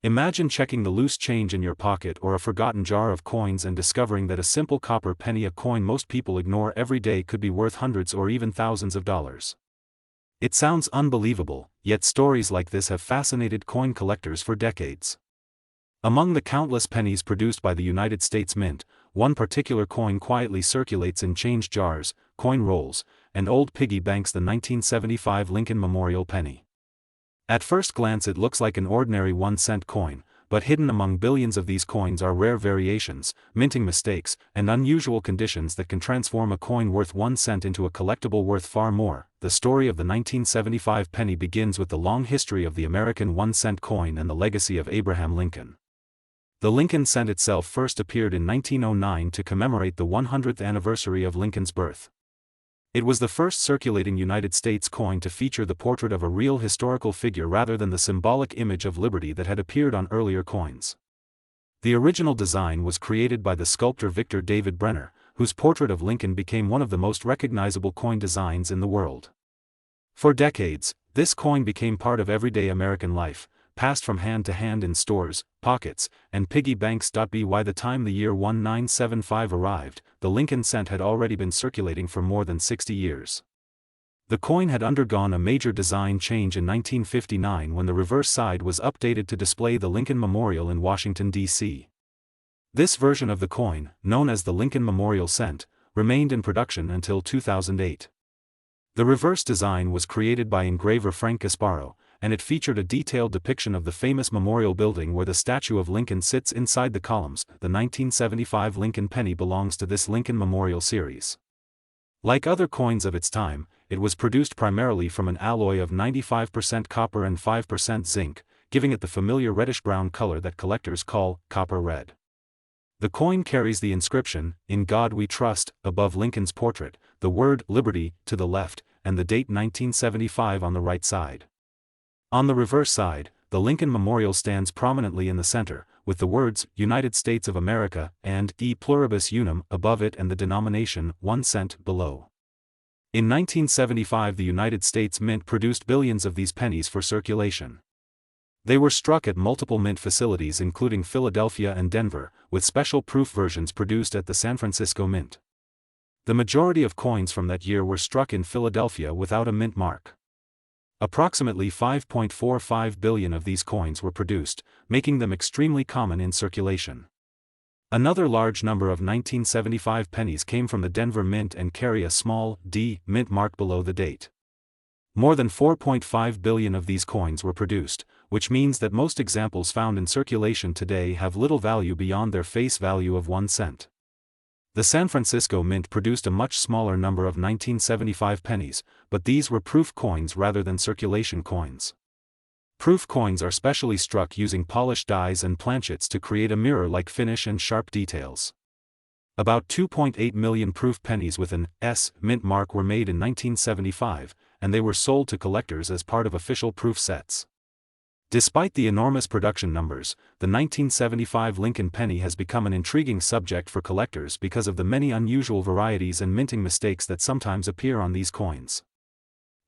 Imagine checking the loose change in your pocket or a forgotten jar of coins and discovering that a simple copper penny, a coin most people ignore every day, could be worth hundreds or even thousands of dollars. It sounds unbelievable, yet stories like this have fascinated coin collectors for decades. Among the countless pennies produced by the United States Mint, one particular coin quietly circulates in change jars, coin rolls, and old piggy banks: the 1975 Lincoln Memorial Penny. At first glance it looks like an ordinary 1-cent coin, but hidden among billions of these coins are rare variations, minting mistakes, and unusual conditions that can transform a coin worth 1 cent into a collectible worth far more. The story of the 1975 penny begins with the long history of the American 1-cent coin and the legacy of Abraham Lincoln. The Lincoln cent itself first appeared in 1909 to commemorate the 100th anniversary of Lincoln's birth. It was the first circulating United States coin to feature the portrait of a real historical figure rather than the symbolic image of liberty that had appeared on earlier coins. The original design was created by the sculptor Victor David Brenner, whose portrait of Lincoln became one of the most recognizable coin designs in the world. For decades, this coin became part of everyday American life, passed from hand to hand in stores, pockets, and piggy banks. By the time the year 1975 arrived, the Lincoln cent had already been circulating for more than 60 years. The coin had undergone a major design change in 1959 when the reverse side was updated to display the Lincoln Memorial in Washington, D.C. This version of the coin, known as the Lincoln Memorial Cent, remained in production until 2008. The reverse design was created by engraver Frank Gasparo, and it featured a detailed depiction of the famous memorial building where the statue of Lincoln sits inside the columns. The 1975 Lincoln penny belongs to this Lincoln Memorial series. Like other coins of its time, it was produced primarily from an alloy of 95% copper and 5% zinc, giving it the familiar reddish-brown color that collectors call copper red. The coin carries the inscription, "In God We Trust," above Lincoln's portrait, the word "Liberty" to the left, and the date 1975 on the right side. On the reverse side, the Lincoln Memorial stands prominently in the center, with the words "United States of America" and "E Pluribus Unum" above it and the denomination 1 cent below. In 1975 the United States Mint produced billions of these pennies for circulation. They were struck at multiple mint facilities including Philadelphia and Denver, with special proof versions produced at the San Francisco Mint. The majority of coins from that year were struck in Philadelphia without a mint mark. Approximately 5.45 billion of these coins were produced, making them extremely common in circulation. Another large number of 1975 pennies came from the Denver Mint and carry a small D mint mark below the date. More than 4.5 billion of these coins were produced, which means that most examples found in circulation today have little value beyond their face value of 1 cent. The San Francisco Mint produced a much smaller number of 1975 pennies, but these were proof coins rather than circulation coins. Proof coins are specially struck using polished dies and planchets to create a mirror-like finish and sharp details. About 2.8 million proof pennies with an S mint mark were made in 1975, and they were sold to collectors as part of official proof sets. Despite the enormous production numbers, the 1975 Lincoln penny has become an intriguing subject for collectors because of the many unusual varieties and minting mistakes that sometimes appear on these coins.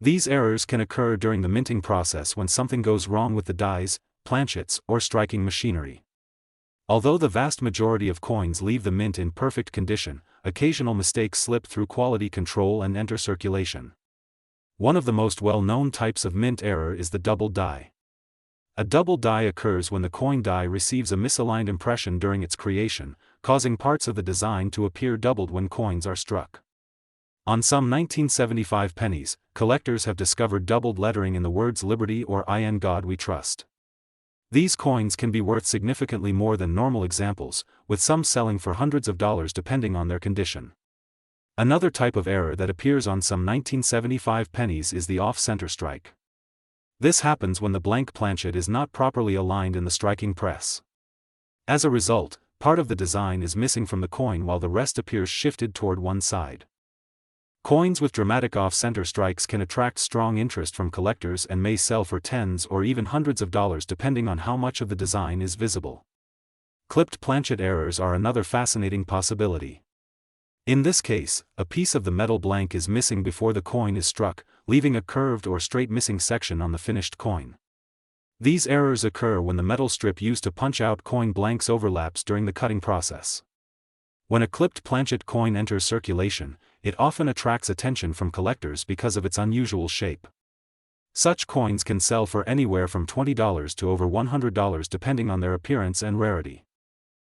These errors can occur during the minting process when something goes wrong with the dies, planchets, or striking machinery. Although the vast majority of coins leave the mint in perfect condition, occasional mistakes slip through quality control and enter circulation. One of the most well-known types of mint error is the double die. A double die occurs when the coin die receives a misaligned impression during its creation, causing parts of the design to appear doubled when coins are struck. On some 1975 pennies, collectors have discovered doubled lettering in the words "Liberty" or "In God We Trust." These coins can be worth significantly more than normal examples, with some selling for hundreds of dollars depending on their condition. Another type of error that appears on some 1975 pennies is the off-center strike. This happens when the blank planchet is not properly aligned in the striking press. As a result, part of the design is missing from the coin while the rest appears shifted toward one side. Coins with dramatic off-center strikes can attract strong interest from collectors and may sell for tens or even hundreds of dollars depending on how much of the design is visible. Clipped planchet errors are another fascinating possibility. In this case, a piece of the metal blank is missing before the coin is struck, leaving a curved or straight missing section on the finished coin. These errors occur when the metal strip used to punch out coin blanks overlaps during the cutting process. When a clipped planchet coin enters circulation, it often attracts attention from collectors because of its unusual shape. Such coins can sell for anywhere from $20 to over $100 depending on their appearance and rarity.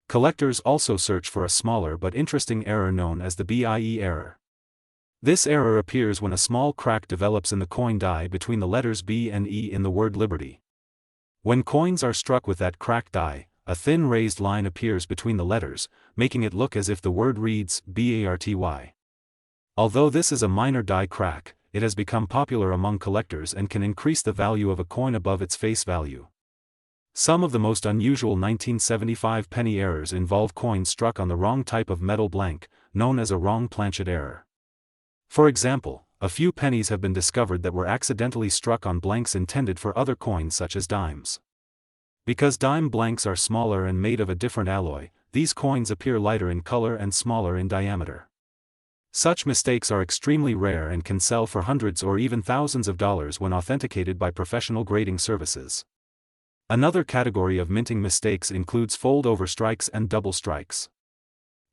Collectors also search for a smaller but interesting error known as the BIE error. This error appears when a small crack develops in the coin die between the letters B and E in the word Liberty. When coins are struck with that cracked die, a thin raised line appears between the letters, making it look as if the word reads BARTY. Although this is a minor die crack, it has become popular among collectors and can increase the value of a coin above its face value. Some of the most unusual 1975 penny errors involve coins struck on the wrong type of metal blank, known as a wrong planchet error. For example, a few pennies have been discovered that were accidentally struck on blanks intended for other coins such as dimes. Because dime blanks are smaller and made of a different alloy, these coins appear lighter in color and smaller in diameter. Such mistakes are extremely rare and can sell for hundreds or even thousands of dollars when authenticated by professional grading services. Another category of minting mistakes includes fold-over strikes and double strikes.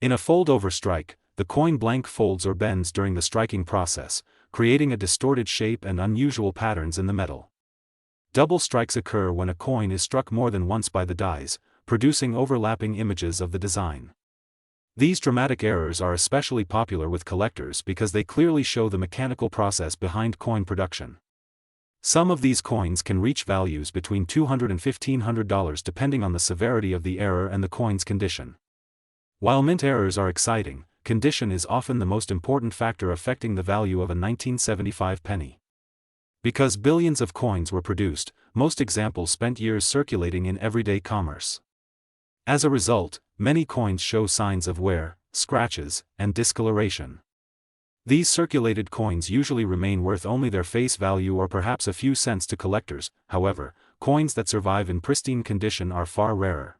In a fold-over strike, the coin blank folds or bends during the striking process, creating a distorted shape and unusual patterns in the metal. Double strikes occur when a coin is struck more than once by the dies, producing overlapping images of the design. These dramatic errors are especially popular with collectors because they clearly show the mechanical process behind coin production. Some of these coins can reach values between $200 and $1,500 depending on the severity of the error and the coin's condition. While mint errors are exciting, condition is often the most important factor affecting the value of a 1975 penny. Because billions of coins were produced, most examples spent years circulating in everyday commerce. As a result, many coins show signs of wear, scratches, and discoloration. These circulated coins usually remain worth only their face value or perhaps a few cents to collectors. However, coins that survive in pristine condition are far rarer.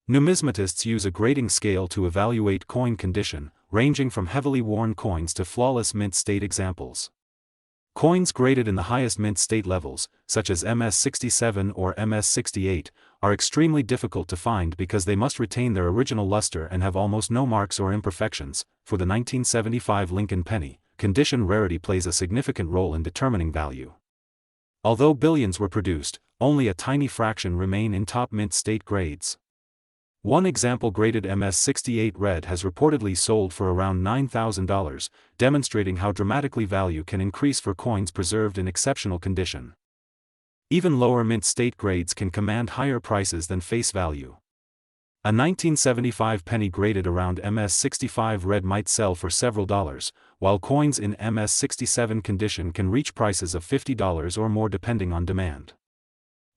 Numismatists use a grading scale to evaluate coin condition, ranging from heavily worn coins to flawless mint state examples. Coins graded in the highest mint state levels, such as MS67 or MS68, are extremely difficult to find because they must retain their original luster and have almost no marks or imperfections. For the 1975 Lincoln penny, condition rarity plays a significant role in determining value. Although billions were produced, only a tiny fraction remain in top mint state grades. One example graded MS68 red has reportedly sold for around $9,000, demonstrating how dramatically value can increase for coins preserved in exceptional condition. Even lower mint state grades can command higher prices than face value. A 1975 penny graded around MS65 red might sell for several dollars, while coins in MS67 condition can reach prices of $50 or more depending on demand.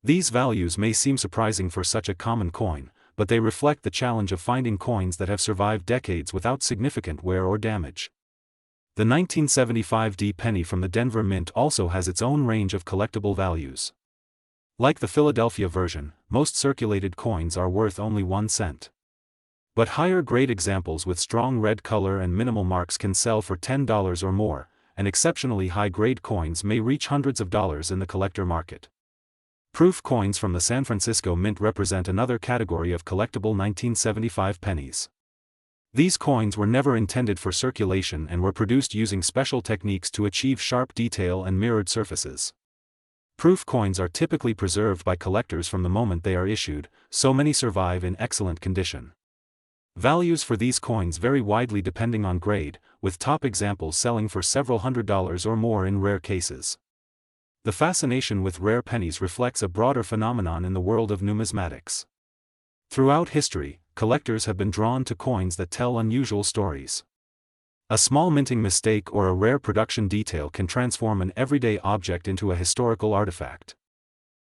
These values may seem surprising for such a common coin, but they reflect the challenge of finding coins that have survived decades without significant wear or damage. The 1975 D penny from the Denver Mint also has its own range of collectible values. Like the Philadelphia version, most circulated coins are worth only 1 cent. But higher grade examples with strong red color and minimal marks can sell for $10 or more, and exceptionally high grade coins may reach hundreds of dollars in the collector market. Proof coins from the San Francisco Mint represent another category of collectible 1975 pennies. These coins were never intended for circulation and were produced using special techniques to achieve sharp detail and mirrored surfaces. Proof coins are typically preserved by collectors from the moment they are issued, so many survive in excellent condition. Values for these coins vary widely depending on grade, with top examples selling for several $100s or more in rare cases. The fascination with rare pennies reflects a broader phenomenon in the world of numismatics. Throughout history, collectors have been drawn to coins that tell unusual stories. A small minting mistake or a rare production detail can transform an everyday object into a historical artifact.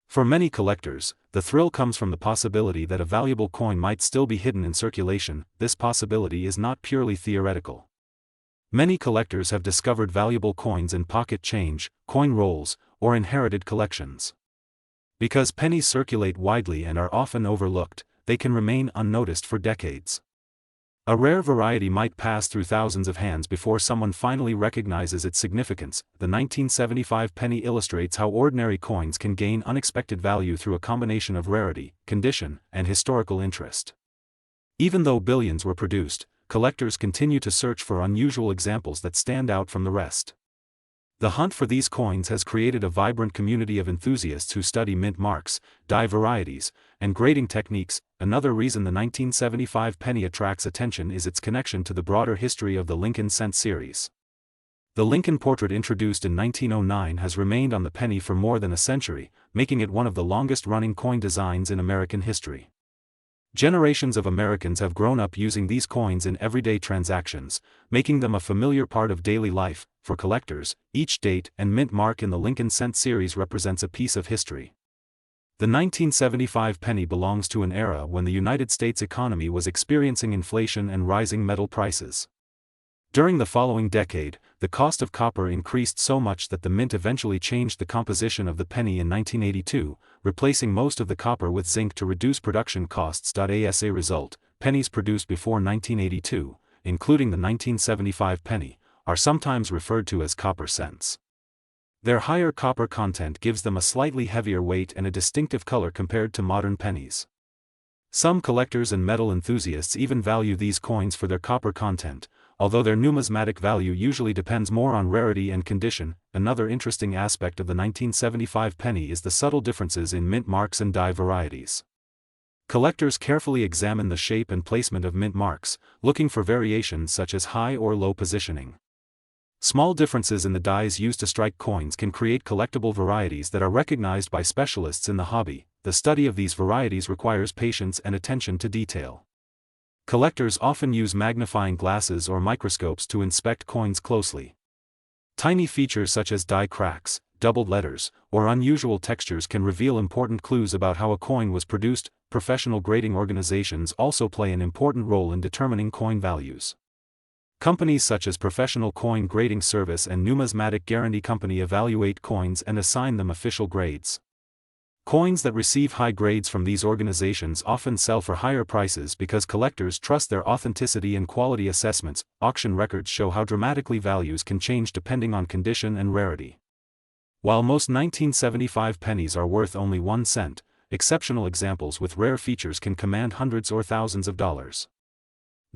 For many collectors, the thrill comes from the possibility that a valuable coin might still be hidden in circulation. This possibility is not purely theoretical. Many collectors have discovered valuable coins in pocket change, coin rolls, or inherited collections. Because pennies circulate widely and are often overlooked, they can remain unnoticed for decades. A rare variety might pass through thousands of hands before someone finally recognizes its significance. The 1975 penny illustrates how ordinary coins can gain unexpected value through a combination of rarity, condition, and historical interest. Even though billions were produced, collectors continue to search for unusual examples that stand out from the rest. The hunt for these coins has created a vibrant community of enthusiasts who study mint marks, die varieties, and grading techniques. Another reason the 1975 penny attracts attention is its connection to the broader history of the Lincoln cent series. The Lincoln portrait introduced in 1909 has remained on the penny for more than a century, making it one of the longest-running coin designs in American history. Generations of Americans have grown up using these coins in everyday transactions, making them a familiar part of daily life. For collectors, each date and mint mark in the Lincoln cent series represents a piece of history. The 1975 penny belongs to an era when the United States economy was experiencing inflation and rising metal prices. During the following decade, the cost of copper increased so much that the mint eventually changed the composition of the penny in 1982, replacing most of the copper with zinc to reduce production costs. As a result, pennies produced before 1982, including the 1975 penny, are sometimes referred to as copper cents. Their higher copper content gives them a slightly heavier weight and a distinctive color compared to modern pennies. Some collectors and metal enthusiasts even value these coins for their copper content, although their numismatic value usually depends more on rarity and condition. Another interesting aspect of the 1975 penny is the subtle differences in mint marks and die varieties. Collectors carefully examine the shape and placement of mint marks, looking for variations such as high or low positioning. Small differences in the dies used to strike coins can create collectible varieties that are recognized by specialists in the hobby. The study of these varieties requires patience and attention to detail. Collectors often use magnifying glasses or microscopes to inspect coins closely. Tiny features such as die cracks, doubled letters, or unusual textures can reveal important clues about how a coin was produced. Professional grading organizations also play an important role in determining coin values. Companies such as Professional Coin Grading Service and Numismatic Guarantee Company evaluate coins and assign them official grades. Coins that receive high grades from these organizations often sell for higher prices because collectors trust their authenticity and quality assessments. Auction records show how dramatically values can change depending on condition and rarity. While most 1975 pennies are worth only 1 cent, exceptional examples with rare features can command hundreds or thousands of dollars.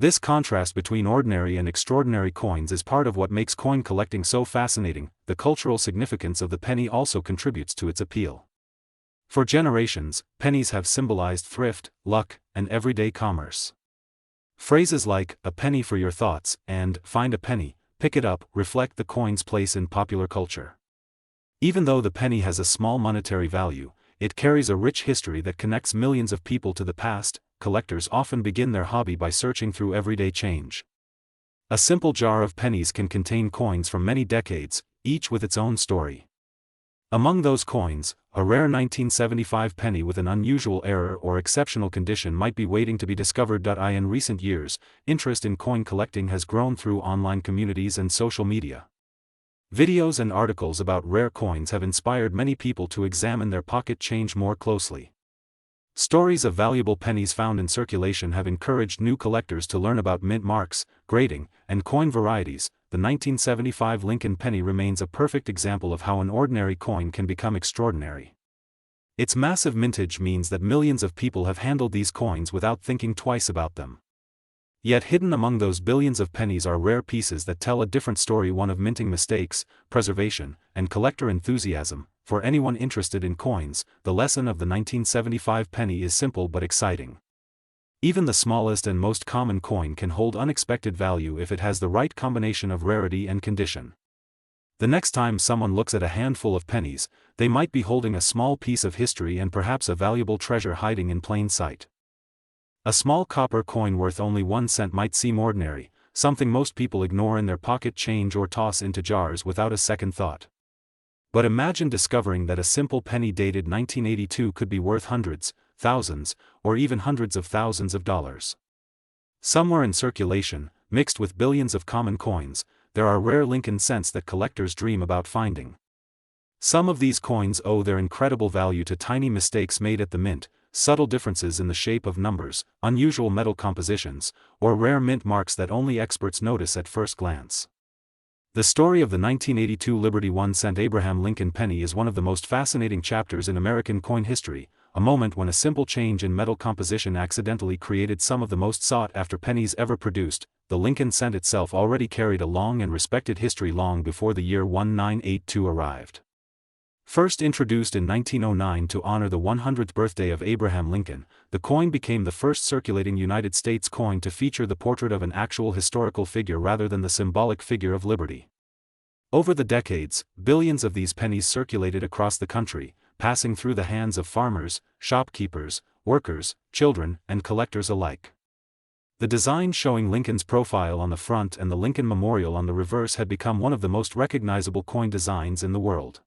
This contrast between ordinary and extraordinary coins is part of what makes coin collecting so fascinating. The cultural significance of the penny also contributes to its appeal. For generations, pennies have symbolized thrift, luck, and everyday commerce. Phrases like, "a penny for your thoughts," and "find a penny, pick it up," reflect the coin's place in popular culture. Even though the penny has a small monetary value, it carries a rich history that connects millions of people to the past. Collectors often begin their hobby by searching through everyday change. A simple jar of pennies can contain coins from many decades, each with its own story. Among those coins, a rare 1975 penny with an unusual error or exceptional condition might be waiting to be discovered. In recent years, interest in coin collecting has grown through online communities and social media. Videos and articles about rare coins have inspired many people to examine their pocket change more closely. Stories of valuable pennies found in circulation have encouraged new collectors to learn about mint marks, grading, and coin varieties. The 1975 Lincoln penny remains a perfect example of how an ordinary coin can become extraordinary. Its massive mintage means that millions of people have handled these coins without thinking twice about them. Yet hidden among those billions of pennies are rare pieces that tell a different story, one of minting mistakes, preservation, and collector enthusiasm. For anyone interested in coins, the lesson of the 1975 penny is simple but exciting. Even the smallest and most common coin can hold unexpected value if it has the right combination of rarity and condition. The next time someone looks at a handful of pennies, they might be holding a small piece of history and perhaps a valuable treasure hiding in plain sight. A small copper coin worth only 1 cent might seem ordinary, something most people ignore in their pocket change or toss into jars without a second thought. But imagine discovering that a simple penny dated 1982 could be worth hundreds, thousands, or even hundreds of thousands of dollars. Somewhere in circulation, mixed with billions of common coins, there are rare Lincoln cents that collectors dream about finding. Some of these coins owe their incredible value to tiny mistakes made at the mint, subtle differences in the shape of numbers, unusual metal compositions, or rare mint marks that only experts notice at first glance. The story of the 1982 Liberty 1-cent Abraham Lincoln penny is one of the most fascinating chapters in American coin history, a moment when a simple change in metal composition accidentally created some of the most sought-after pennies ever produced. The Lincoln cent itself already carried a long and respected history long before the year 1982 arrived. First introduced in 1909 to honor the 100th birthday of Abraham Lincoln, the coin became the first circulating United States coin to feature the portrait of an actual historical figure rather than the symbolic figure of liberty. Over the decades, billions of these pennies circulated across the country, passing through the hands of farmers, shopkeepers, workers, children, and collectors alike. The design showing Lincoln's profile on the front and the Lincoln Memorial on the reverse had become one of the most recognizable coin designs in the world.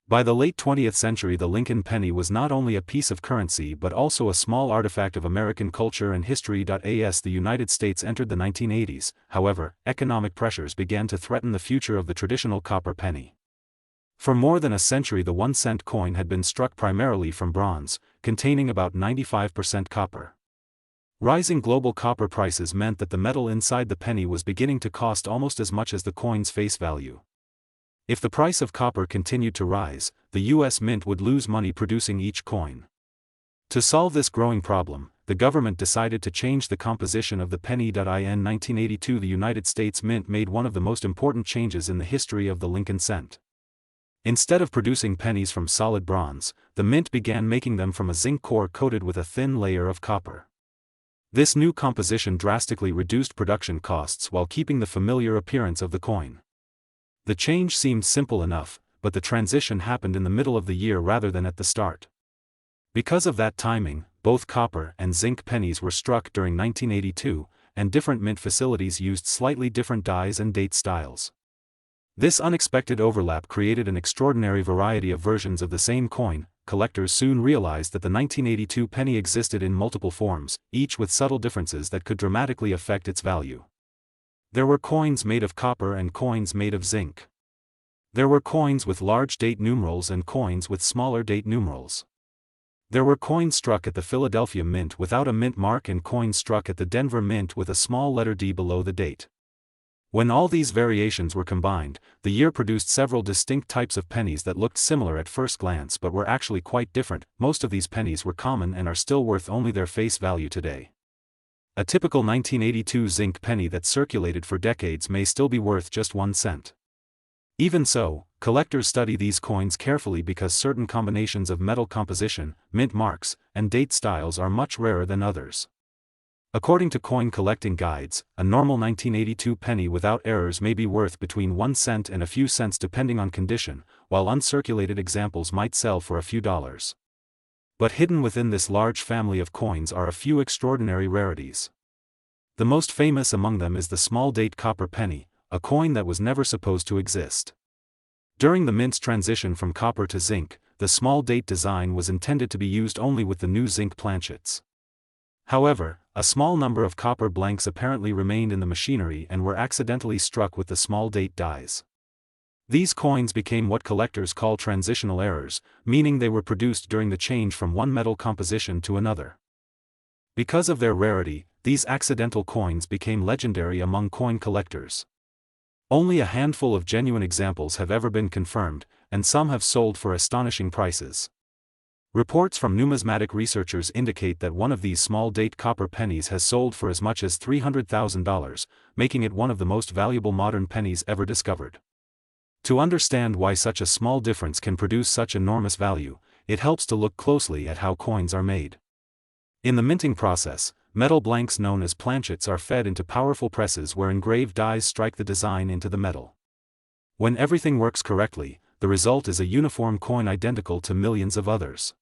By the late 20th century, the Lincoln penny was not only a piece of currency but also a small artifact of American culture and history. As the United States entered the 1980s, however, economic pressures began to threaten the future of the traditional copper penny. For more than a century, the 1-cent coin had been struck primarily from bronze, containing about 95% copper. Rising global copper prices meant that the metal inside the penny was beginning to cost almost as much as the coin's face value. If the price of copper continued to rise, the U.S. Mint would lose money producing each coin. To solve this growing problem, the government decided to change the composition of the penny. In 1982, the United States Mint made one of the most important changes in the history of the Lincoln cent. Instead of producing pennies from solid bronze, the Mint began making them from a zinc core coated with a thin layer of copper. This new composition drastically reduced production costs while keeping the familiar appearance of the coin. The change seemed simple enough, but the transition happened in the middle of the year rather than at the start. Because of that timing, both copper and zinc pennies were struck during 1982, and different mint facilities used slightly different dies and date styles. This unexpected overlap created an extraordinary variety of versions of the same coin. Collectors soon realized that the 1982 penny existed in multiple forms, each with subtle differences that could dramatically affect its value. There were coins made of copper and coins made of zinc. There were coins with large date numerals and coins with smaller date numerals. There were coins struck at the Philadelphia Mint without a mint mark and coins struck at the Denver Mint with a small letter D below the date. When all these variations were combined, the year produced several distinct types of pennies that looked similar at first glance but were actually quite different. Most of these pennies were common and are still worth only their face value today. A typical 1982 zinc penny that circulated for decades may still be worth just 1 cent. Even so, collectors study these coins carefully because certain combinations of metal composition, mint marks, and date styles are much rarer than others. According to coin collecting guides, a normal 1982 penny without errors may be worth between 1 cent and a few cents depending on condition, while uncirculated examples might sell for a few dollars. But hidden within this large family of coins are a few extraordinary rarities. The most famous among them is the small date copper penny, a coin that was never supposed to exist. During the mint's transition from copper to zinc, the small date design was intended to be used only with the new zinc planchets. However, a small number of copper blanks apparently remained in the machinery and were accidentally struck with the small date dies. These coins became what collectors call transitional errors, meaning they were produced during the change from one metal composition to another. Because of their rarity, these accidental coins became legendary among coin collectors. Only a handful of genuine examples have ever been confirmed, and some have sold for astonishing prices. Reports from numismatic researchers indicate that one of these small date copper pennies has sold for as much as $300,000, making it one of the most valuable modern pennies ever discovered. To understand why such a small difference can produce such enormous value, it helps to look closely at how coins are made. In the minting process, metal blanks known as planchets are fed into powerful presses where engraved dies strike the design into the metal. When everything works correctly, the result is a uniform coin identical to millions of others.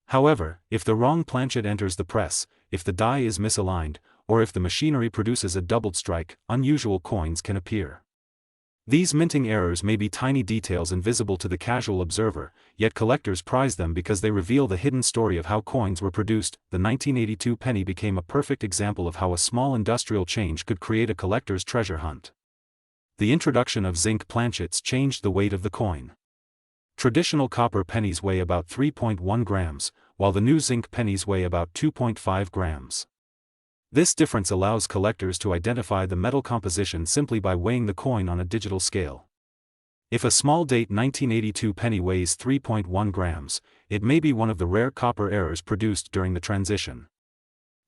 However, if the wrong planchet enters the press, if the die is misaligned, or if the machinery produces a doubled strike, unusual coins can appear. These minting errors may be tiny details invisible to the casual observer, yet collectors prize them because they reveal the hidden story of how coins were produced. The 1982 penny became a perfect example of how a small industrial change could create a collector's treasure hunt. The introduction of zinc planchets changed the weight of the coin. Traditional copper pennies weigh about 3.1 grams, while the new zinc pennies weigh about 2.5 grams. This difference allows collectors to identify the metal composition simply by weighing the coin on a digital scale. If a small date 1982 penny weighs 3.1 grams, it may be one of the rare copper errors produced during the transition.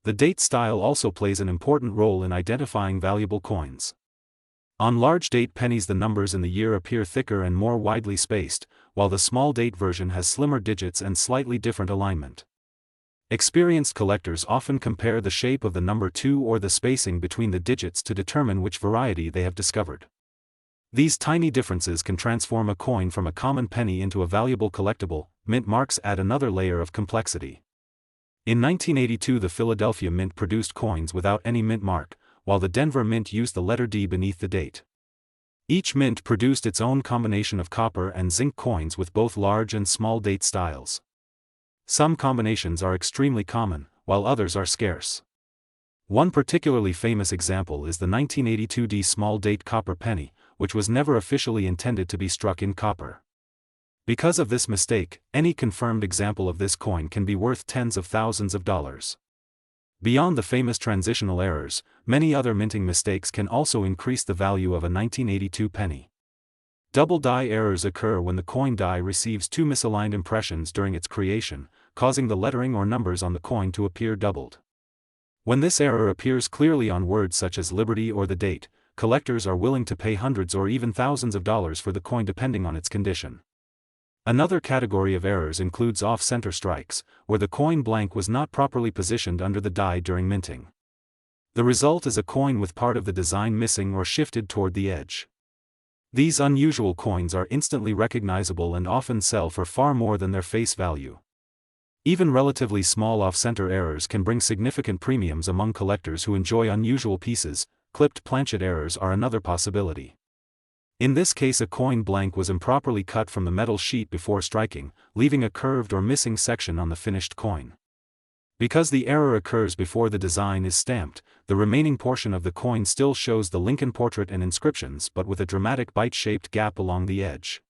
The date style also plays an important role in identifying valuable coins. On large date pennies, the numbers in the year appear thicker and more widely spaced, while the small date version has slimmer digits and slightly different alignment. Experienced collectors often compare the shape of the number 2 or the spacing between the digits to determine which variety they have discovered. These tiny differences can transform a coin from a common penny into a valuable collectible. Mint marks add another layer of complexity. In 1982, the Philadelphia Mint produced coins without any mint mark, while the Denver Mint used the letter D beneath the date. Each mint produced its own combination of copper and zinc coins with both large and small date styles. Some combinations are extremely common, while others are scarce. One particularly famous example is the 1982 D small date copper penny, which was never officially intended to be struck in copper. Because of this mistake, any confirmed example of this coin can be worth tens of thousands of dollars. Beyond the famous transitional errors, many other minting mistakes can also increase the value of a 1982 penny. Double die errors occur when the coin die receives two misaligned impressions during its creation, causing the lettering or numbers on the coin to appear doubled. When this error appears clearly on words such as Liberty or the date, collectors are willing to pay hundreds or even thousands of dollars for the coin depending on its condition. Another category of errors includes off-center strikes, where the coin blank was not properly positioned under the die during minting. The result is a coin with part of the design missing or shifted toward the edge. These unusual coins are instantly recognizable and often sell for far more than their face value. Even relatively small off-center errors can bring significant premiums among collectors who enjoy unusual pieces. Clipped planchet errors are another possibility. In this case, a coin blank was improperly cut from the metal sheet before striking, leaving a curved or missing section on the finished coin. Because the error occurs before the design is stamped, the remaining portion of the coin still shows the Lincoln portrait and inscriptions but with a dramatic bite-shaped gap along the edge.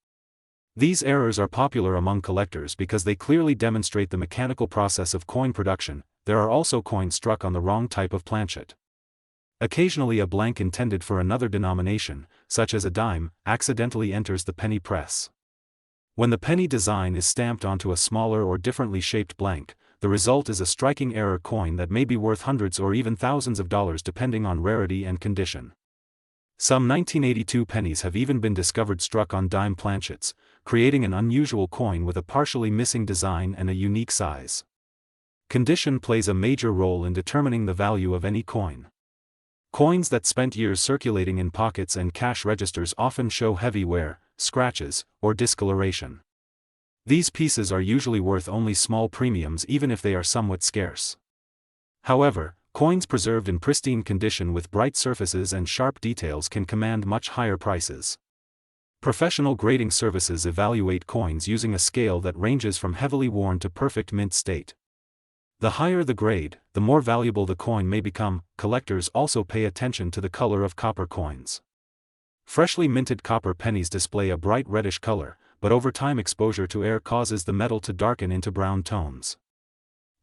These errors are popular among collectors because they clearly demonstrate the mechanical process of coin production. There are also coins struck on the wrong type of planchet. Occasionally a blank intended for another denomination, such as a dime, accidentally enters the penny press. When the penny design is stamped onto a smaller or differently shaped blank, the result is a striking error coin that may be worth hundreds or even thousands of dollars depending on rarity and condition. Some 1982 pennies have even been discovered struck on dime planchets, creating an unusual coin with a partially missing design and a unique size. Condition plays a major role in determining the value of any coin. Coins that spent years circulating in pockets and cash registers often show heavy wear, scratches, or discoloration. These pieces are usually worth only small premiums even if they are somewhat scarce. However, coins preserved in pristine condition with bright surfaces and sharp details can command much higher prices. Professional grading services evaluate coins using a scale that ranges from heavily worn to perfect mint state. The higher the grade, the more valuable the coin may become. Collectors also pay attention to the color of copper coins. Freshly minted copper pennies display a bright reddish color, but over time exposure to air causes the metal to darken into brown tones.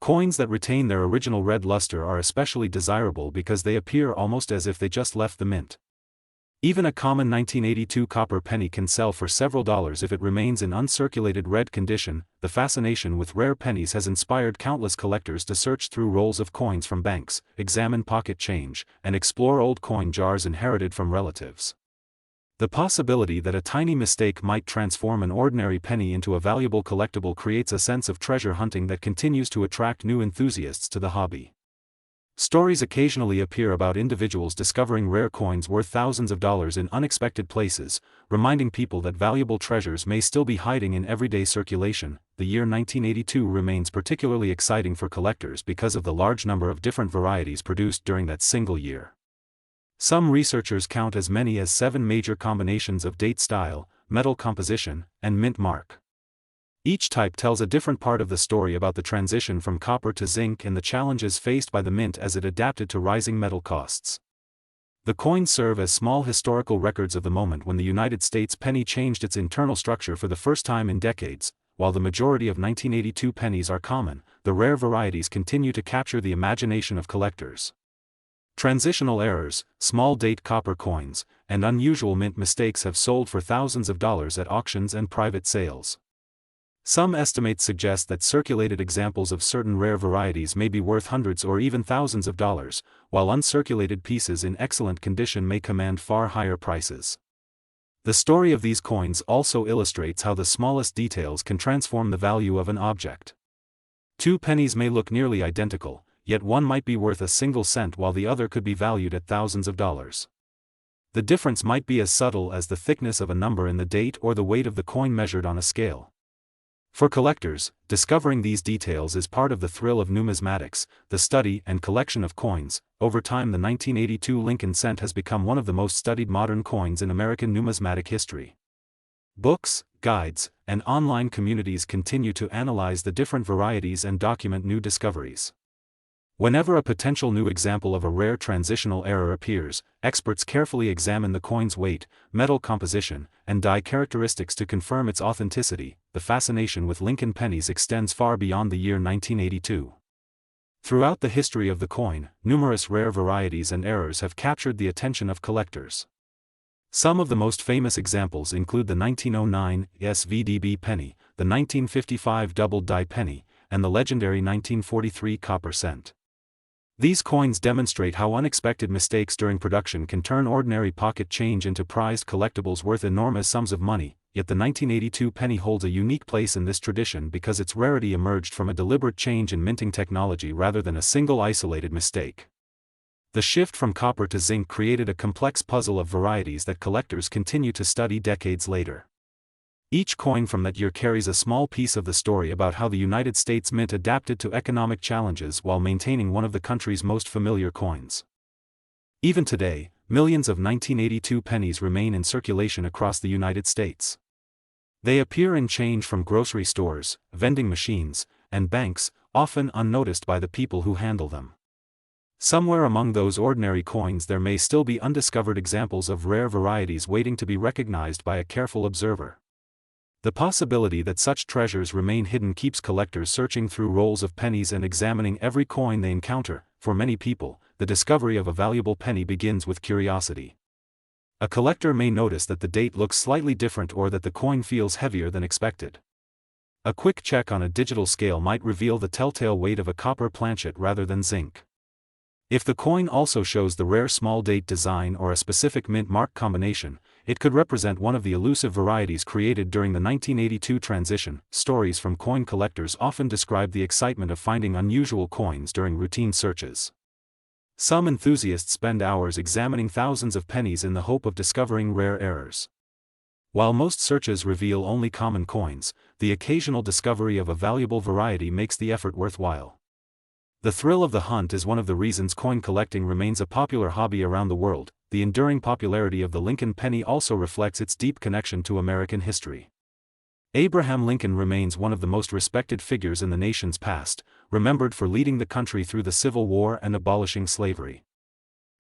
Coins that retain their original red luster are especially desirable because they appear almost as if they just left the mint. Even a common 1982 copper penny can sell for several dollars if it remains in uncirculated red condition. The fascination with rare pennies has inspired countless collectors to search through rolls of coins from banks, examine pocket change, and explore old coin jars inherited from relatives. The possibility that a tiny mistake might transform an ordinary penny into a valuable collectible creates a sense of treasure hunting that continues to attract new enthusiasts to the hobby. Stories occasionally appear about individuals discovering rare coins worth thousands of dollars in unexpected places, reminding people that valuable treasures may still be hiding in everyday circulation. The year 1982 remains particularly exciting for collectors because of the large number of different varieties produced during that single year. Some researchers count as many as 7 major combinations of date style, metal composition, and mint mark. Each type tells a different part of the story about the transition from copper to zinc and the challenges faced by the mint as it adapted to rising metal costs. The coins serve as small historical records of the moment when the United States penny changed its internal structure for the first time in decades, while the majority of 1982 pennies are common, the rare varieties continue to capture the imagination of collectors. Transitional errors, small-date copper coins, and unusual mint mistakes have sold for thousands of dollars at auctions and private sales. Some estimates suggest that circulated examples of certain rare varieties may be worth hundreds or even thousands of dollars, while uncirculated pieces in excellent condition may command far higher prices. The story of these coins also illustrates how the smallest details can transform the value of an object. Two pennies may look nearly identical, yet one might be worth a single cent while the other could be valued at thousands of dollars. The difference might be as subtle as the thickness of a number in the date or the weight of the coin measured on a scale. For collectors, discovering these details is part of the thrill of numismatics, the study and collection of coins. Over time, the 1982 Lincoln cent has become one of the most studied modern coins in American numismatic history. Books, guides, and online communities continue to analyze the different varieties and document new discoveries. Whenever a potential new example of a rare transitional error appears, experts carefully examine the coin's weight, metal composition, and die characteristics to confirm its authenticity. The fascination with Lincoln pennies extends far beyond the year 1982. Throughout the history of the coin, numerous rare varieties and errors have captured the attention of collectors. Some of the most famous examples include the 1909 SVDB penny, the 1955 double-die penny, and the legendary 1943 copper cent. These coins demonstrate how unexpected mistakes during production can turn ordinary pocket change into prized collectibles worth enormous sums of money, yet the 1982 penny holds a unique place in this tradition because its rarity emerged from a deliberate change in minting technology rather than a single isolated mistake. The shift from copper to zinc created a complex puzzle of varieties that collectors continue to study decades later. Each coin from that year carries a small piece of the story about how the United States Mint adapted to economic challenges while maintaining one of the country's most familiar coins. Even today, millions of 1982 pennies remain in circulation across the United States. They appear in change from grocery stores, vending machines, and banks, often unnoticed by the people who handle them. Somewhere among those ordinary coins there may still be undiscovered examples of rare varieties waiting to be recognized by a careful observer. The possibility that such treasures remain hidden keeps collectors searching through rolls of pennies and examining every coin they encounter. For many people, the discovery of a valuable penny begins with curiosity. A collector may notice that the date looks slightly different or that the coin feels heavier than expected. A quick check on a digital scale might reveal the telltale weight of a copper planchet rather than zinc. If the coin also shows the rare small date design or a specific mint mark combination, it could represent one of the elusive varieties created during the 1982 transition. Stories from coin collectors often describe the excitement of finding unusual coins during routine searches. Some enthusiasts spend hours examining thousands of pennies in the hope of discovering rare errors. While most searches reveal only common coins, the occasional discovery of a valuable variety makes the effort worthwhile. The thrill of the hunt is one of the reasons coin collecting remains a popular hobby around the world. The enduring popularity of the Lincoln penny also reflects its deep connection to American history. Abraham Lincoln remains one of the most respected figures in the nation's past, remembered for leading the country through the Civil War and abolishing slavery.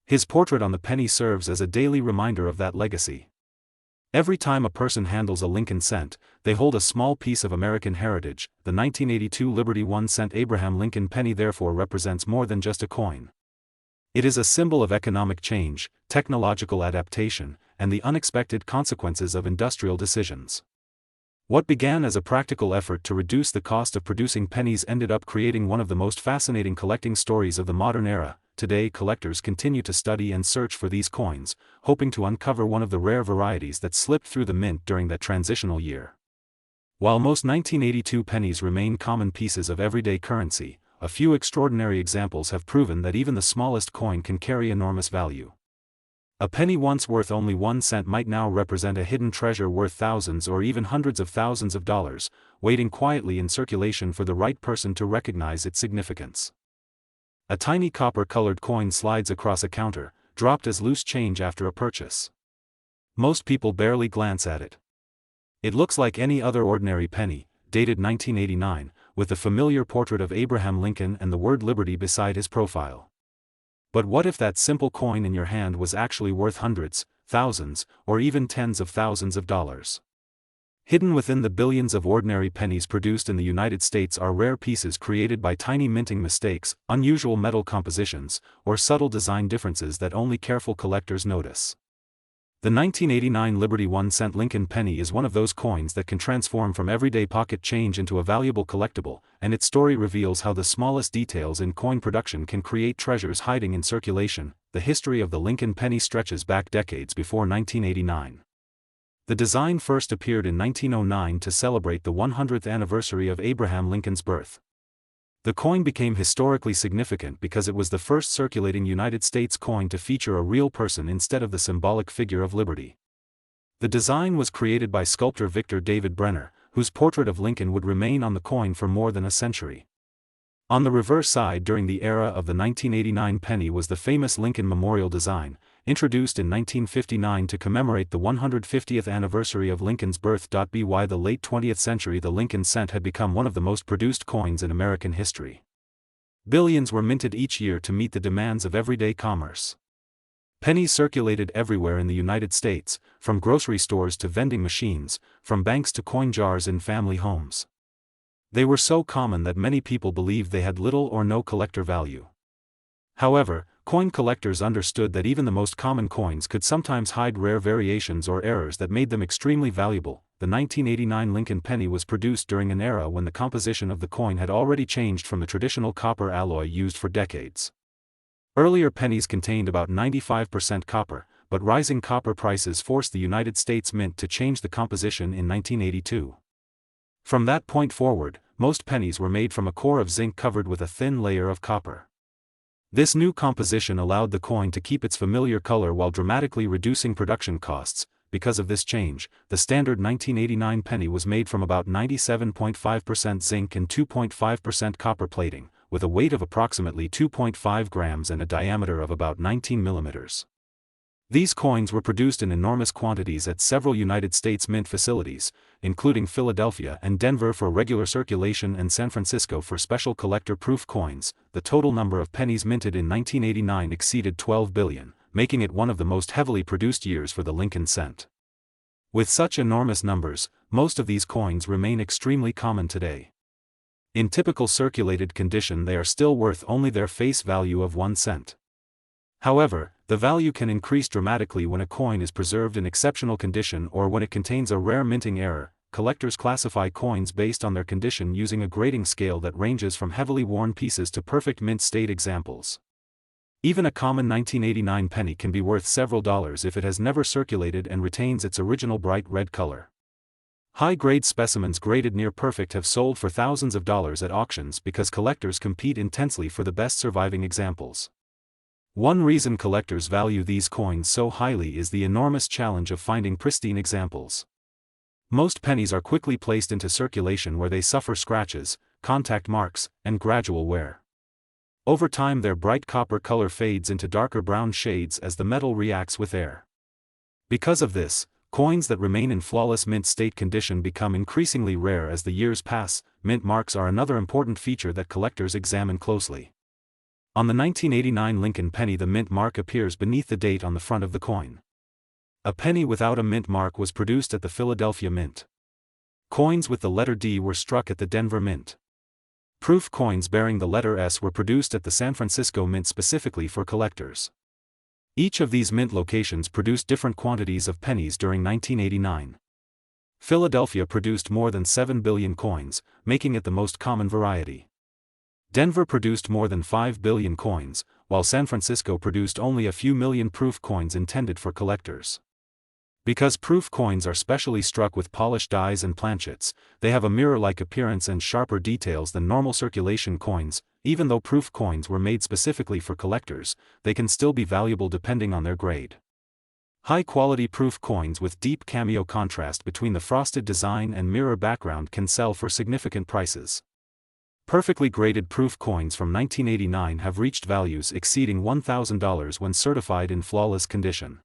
His portrait on the penny serves as a daily reminder of that legacy. Every time a person handles a Lincoln cent, they hold a small piece of American heritage. The 1982 Liberty 1-cent Abraham Lincoln penny therefore represents more than just a coin. It is a symbol of economic change, technological adaptation, and the unexpected consequences of industrial decisions. What began as a practical effort to reduce the cost of producing pennies ended up creating one of the most fascinating collecting stories of the modern era. Today, collectors continue to study and search for these coins, hoping to uncover one of the rare varieties that slipped through the mint during that transitional year. While most 1982 pennies remain common pieces of everyday currency, a few extraordinary examples have proven that even the smallest coin can carry enormous value. A penny once worth only 1 cent might now represent a hidden treasure worth thousands or even hundreds of thousands of dollars, waiting quietly in circulation for the right person to recognize its significance. A tiny copper-colored coin slides across a counter, dropped as loose change after a purchase. Most people barely glance at it. It looks like any other ordinary penny, dated 1989, with the familiar portrait of Abraham Lincoln and the word Liberty beside his profile. But what if that simple coin in your hand was actually worth hundreds, thousands, or even tens of thousands of dollars? Hidden within the billions of ordinary pennies produced in the United States are rare pieces created by tiny minting mistakes, unusual metal compositions, or subtle design differences that only careful collectors notice. The 1989 Liberty 1-cent Lincoln penny is one of those coins that can transform from everyday pocket change into a valuable collectible, and its story reveals how the smallest details in coin production can create treasures hiding in circulation. The history of the Lincoln penny stretches back decades before 1989. The design first appeared in 1909 to celebrate the 100th anniversary of Abraham Lincoln's birth. The coin became historically significant because it was the first circulating United States coin to feature a real person instead of the symbolic figure of liberty. The design was created by sculptor Victor David Brenner, whose portrait of Lincoln would remain on the coin for more than a century. On the reverse side during the era of the 1989 penny was the famous Lincoln Memorial design, introduced in 1959 to commemorate the 150th anniversary of Lincoln's birth. By the late 20th century, the Lincoln cent had become one of the most produced coins in American history. Billions were minted each year to meet the demands of everyday commerce. Pennies circulated everywhere in the United States, from grocery stores to vending machines, from banks to coin jars in family homes. They were so common that many people believed they had little or no collector value. However, coin collectors understood that even the most common coins could sometimes hide rare variations or errors that made them extremely valuable. The 1989 Lincoln penny was produced during an era when the composition of the coin had already changed from the traditional copper alloy used for decades. Earlier pennies contained about 95% copper, but rising copper prices forced the United States Mint to change the composition in 1982. From that point forward, most pennies were made from a core of zinc covered with a thin layer of copper. This new composition allowed the coin to keep its familiar color while dramatically reducing production costs. Because of this change, the standard 1989 penny was made from about 97.5% zinc and 2.5% copper plating, with a weight of approximately 2.5 grams and a diameter of about 19 millimeters. These coins were produced in enormous quantities at several United States Mint facilities, including Philadelphia and Denver for regular circulation and San Francisco for special collector-proof coins. The total number of pennies minted in 1989 exceeded 12 billion, making it one of the most heavily produced years for the Lincoln cent. With such enormous numbers, most of these coins remain extremely common today. In typical circulated condition, they are still worth only their face value of 1 cent. However, the value can increase dramatically when a coin is preserved in exceptional condition or when it contains a rare minting error. Collectors classify coins based on their condition using a grading scale that ranges from heavily worn pieces to perfect mint state examples. Even a common 1989 penny can be worth several dollars if it has never circulated and retains its original bright red color. High-grade specimens graded near perfect have sold for thousands of dollars at auctions because collectors compete intensely for the best surviving examples. One reason collectors value these coins so highly is the enormous challenge of finding pristine examples. Most pennies are quickly placed into circulation where they suffer scratches, contact marks, and gradual wear. Over time their bright copper color fades into darker brown shades as the metal reacts with air. Because of this, coins that remain in flawless mint state condition become increasingly rare as the years pass. Mint marks are another important feature that collectors examine closely. On the 1989 Lincoln penny, the mint mark appears beneath the date on the front of the coin. A penny without a mint mark was produced at the Philadelphia Mint. Coins with the letter D were struck at the Denver Mint. Proof coins bearing the letter S were produced at the San Francisco Mint specifically for collectors. Each of these mint locations produced different quantities of pennies during 1989. Philadelphia produced more than 7 billion coins, making it the most common variety. Denver produced more than 5 billion coins, while San Francisco produced only a few million proof coins intended for collectors. Because proof coins are specially struck with polished dies and planchets, they have a mirror-like appearance and sharper details than normal circulation coins. Even though proof coins were made specifically for collectors, they can still be valuable depending on their grade. High-quality proof coins with deep cameo contrast between the frosted design and mirror background can sell for significant prices. Perfectly graded proof coins from 1989 have reached values exceeding $1,000 when certified in flawless condition.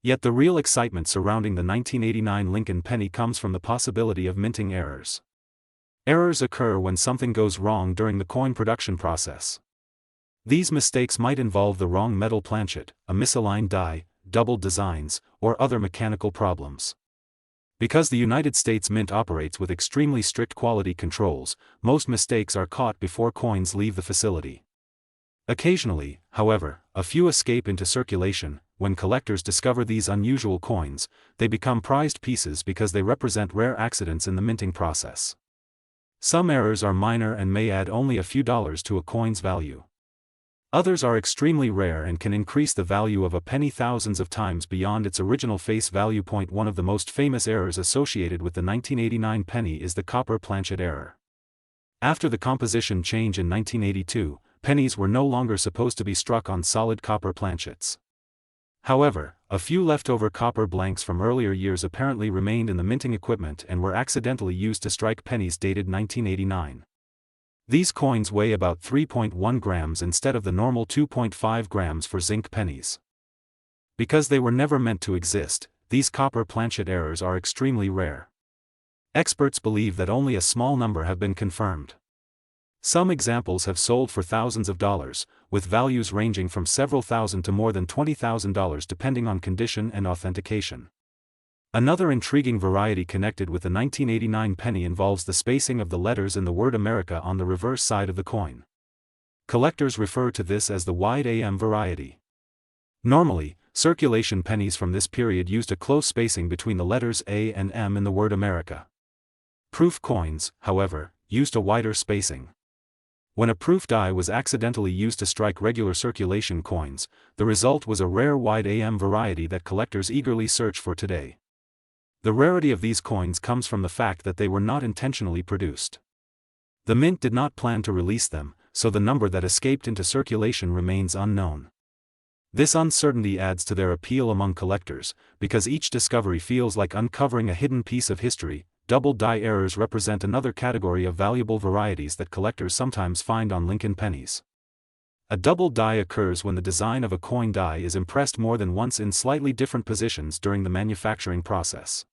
Yet the real excitement surrounding the 1989 Lincoln penny comes from the possibility of minting errors. Errors occur when something goes wrong during the coin production process. These mistakes might involve the wrong metal planchet, a misaligned die, doubled designs, or other mechanical problems. Because the United States Mint operates with extremely strict quality controls, most mistakes are caught before coins leave the facility. Occasionally, however, a few escape into circulation. When collectors discover these unusual coins, they become prized pieces because they represent rare accidents in the minting process. Some errors are minor and may add only a few dollars to a coin's value. Others are extremely rare and can increase the value of a penny thousands of times beyond its original face value. One of the most famous errors associated with the 1989 penny is the copper planchet error. After the composition change in 1982, pennies were no longer supposed to be struck on solid copper planchets. However, a few leftover copper blanks from earlier years apparently remained in the minting equipment and were accidentally used to strike pennies dated 1989. These coins weigh about 3.1 grams instead of the normal 2.5 grams for zinc pennies. Because they were never meant to exist, these copper planchet errors are extremely rare. Experts believe that only a small number have been confirmed. Some examples have sold for thousands of dollars, with values ranging from several thousand to more than $20,000 depending on condition and authentication. Another intriguing variety connected with the 1989 penny involves the spacing of the letters in the word America on the reverse side of the coin. Collectors refer to this as the wide AM variety. Normally, circulation pennies from this period used a close spacing between the letters A and M in the word America. Proof coins, however, used a wider spacing. When a proof die was accidentally used to strike regular circulation coins, the result was a rare wide AM variety that collectors eagerly search for today. The rarity of these coins comes from the fact that they were not intentionally produced. The mint did not plan to release them, so the number that escaped into circulation remains unknown. This uncertainty adds to their appeal among collectors, because each discovery feels like uncovering a hidden piece of history. Double die errors represent another category of valuable varieties that collectors sometimes find on Lincoln pennies. A double die occurs when the design of a coin die is impressed more than once in slightly different positions during the manufacturing process.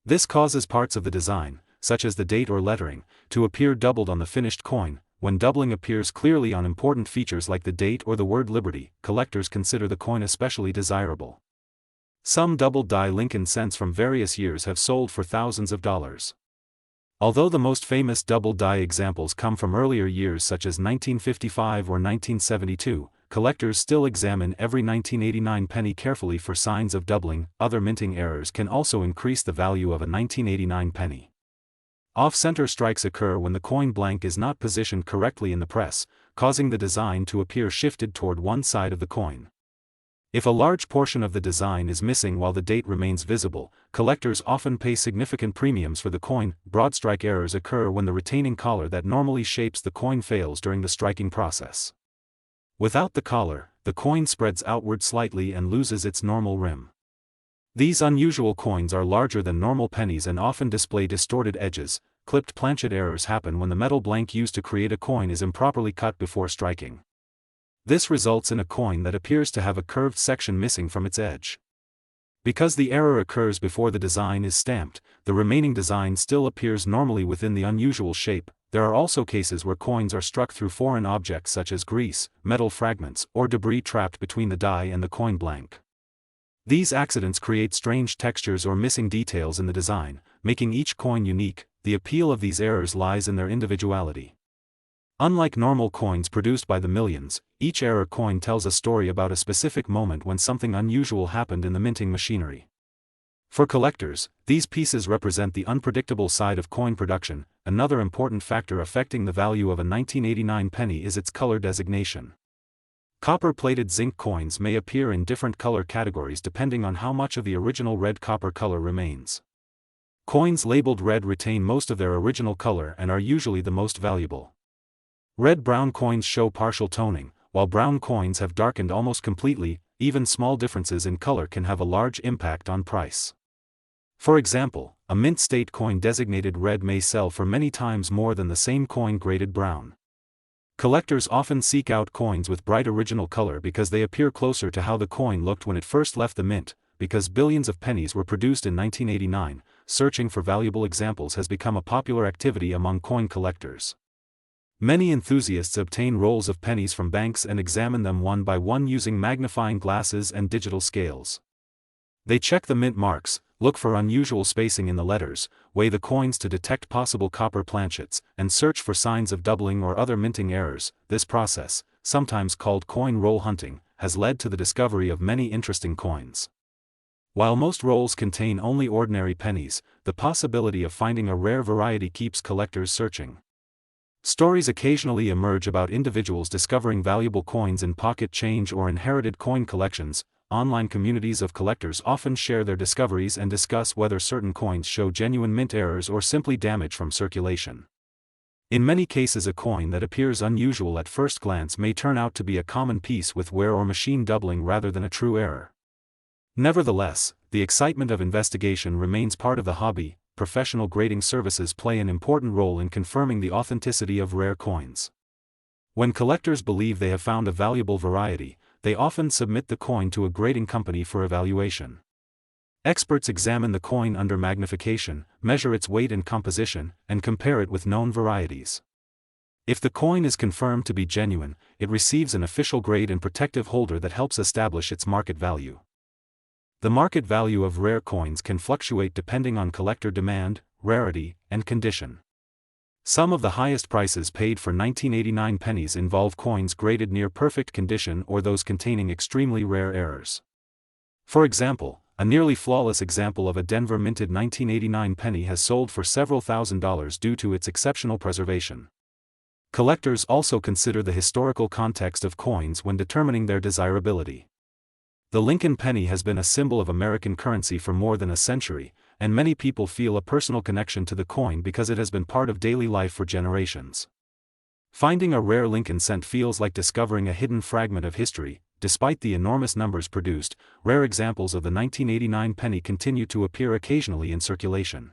This causes parts of the design, such as the date or lettering, to appear doubled on the finished coin. When doubling appears clearly on important features like the date or the word Liberty, collectors consider the coin especially desirable. Some double-die Lincoln cents from various years have sold for thousands of dollars. Although the most famous double-die examples come from earlier years such as 1955 or 1972, collectors still examine every 1989 penny carefully for signs of doubling. Other minting errors can also increase the value of a 1989 penny. Off-center strikes occur when the coin blank is not positioned correctly in the press, causing the design to appear shifted toward one side of the coin. If a large portion of the design is missing while the date remains visible, collectors often pay significant premiums for the coin. Broadstrike errors occur when the retaining collar that normally shapes the coin fails during the striking process. Without the collar, the coin spreads outward slightly and loses its normal rim. These unusual coins are larger than normal pennies and often display distorted edges. Clipped planchet errors happen when the metal blank used to create a coin is improperly cut before striking. This results in a coin that appears to have a curved section missing from its edge. Because the error occurs before the design is stamped, the remaining design still appears normally within the unusual shape. There are also cases where coins are struck through foreign objects such as grease, metal fragments, or debris trapped between the die and the coin blank. These accidents create strange textures or missing details in the design, making each coin unique. The appeal of these errors lies in their individuality. Unlike normal coins produced by the millions, each error coin tells a story about a specific moment when something unusual happened in the minting machinery. For collectors, these pieces represent the unpredictable side of coin production. Another important factor affecting the value of a 1989 penny is its color designation. Copper-plated zinc coins may appear in different color categories depending on how much of the original red copper color remains. Coins labeled red retain most of their original color and are usually the most valuable. Red-brown coins show partial toning, while brown coins have darkened almost completely. Even small differences in color can have a large impact on price. For example, a mint state coin designated red may sell for many times more than the same coin graded brown. Collectors often seek out coins with bright original color because they appear closer to how the coin looked when it first left the mint. Because billions of pennies were produced in 1989, searching for valuable examples has become a popular activity among coin collectors. Many enthusiasts obtain rolls of pennies from banks and examine them one by one using magnifying glasses and digital scales. They check the mint marks, look for unusual spacing in the letters, weigh the coins to detect possible copper planchets, and search for signs of doubling or other minting errors. This process, sometimes called coin roll hunting, has led to the discovery of many interesting coins. While most rolls contain only ordinary pennies, the possibility of finding a rare variety keeps collectors searching. Stories occasionally emerge about individuals discovering valuable coins in pocket change or inherited coin collections. Online communities of collectors often share their discoveries and discuss whether certain coins show genuine mint errors or simply damage from circulation. In many cases, a coin that appears unusual at first glance may turn out to be a common piece with wear or machine doubling rather than a true error. Nevertheless, the excitement of investigation remains part of the hobby. Professional grading services play an important role in confirming the authenticity of rare coins. When collectors believe they have found a valuable variety, they often submit the coin to a grading company for evaluation. Experts examine the coin under magnification, measure its weight and composition, and compare it with known varieties. If the coin is confirmed to be genuine, it receives an official grade and protective holder that helps establish its market value. The market value of rare coins can fluctuate depending on collector demand, rarity, and condition. Some of the highest prices paid for 1989 pennies involve coins graded near perfect condition or those containing extremely rare errors. For example, a nearly flawless example of a Denver minted 1989 penny has sold for several $1,000s due to its exceptional preservation. Collectors also consider the historical context of coins when determining their desirability. The Lincoln penny has been a symbol of American currency for more than a century, and many people feel a personal connection to the coin because it has been part of daily life for generations. Finding a rare Lincoln cent feels like discovering a hidden fragment of history. Despite the enormous numbers produced, rare examples of the 1989 penny continue to appear occasionally in circulation.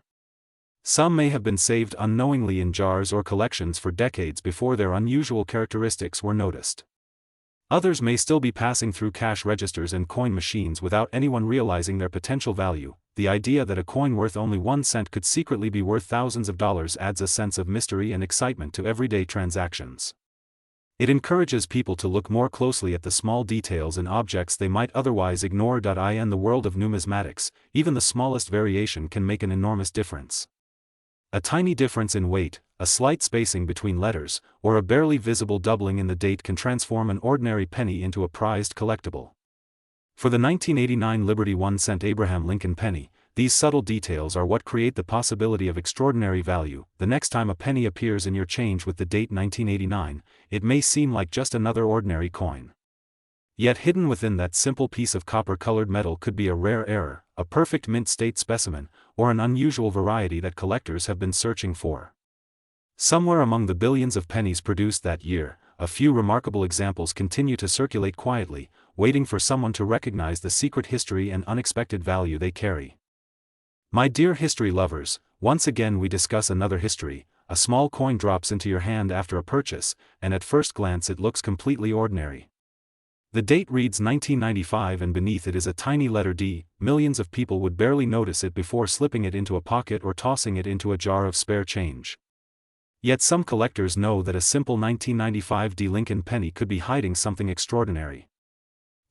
Some may have been saved unknowingly in jars or collections for decades before their unusual characteristics were noticed. Others may still be passing through cash registers and coin machines without anyone realizing their potential value. The idea that a coin worth only 1 cent could secretly be worth thousands of dollars adds a sense of mystery and excitement to everyday transactions. It encourages people to look more closely at the small details and objects they might otherwise ignore. In the world of numismatics, even the smallest variation can make an enormous difference. A tiny difference in weight, a slight spacing between letters, or a barely visible doubling in the date can transform an ordinary penny into a prized collectible. For the 1989 Liberty 1-cent Abraham Lincoln penny, these subtle details are what create the possibility of extraordinary value. The next time a penny appears in your change with the date 1989, it may seem like just another ordinary coin. Yet hidden within that simple piece of copper-colored metal could be a rare error, a perfect mint state specimen, or an unusual variety that collectors have been searching for. Somewhere among the billions of pennies produced that year, a few remarkable examples continue to circulate quietly, waiting for someone to recognize the secret history and unexpected value they carry. My dear history lovers, once again we discuss another history. A small coin drops into your hand after a purchase, and at first glance it looks completely ordinary. The date reads 1995 and beneath it is a tiny letter D. Millions of people would barely notice it before slipping it into a pocket or tossing it into a jar of spare change. Yet some collectors know that a simple 1995 D Lincoln penny could be hiding something extraordinary.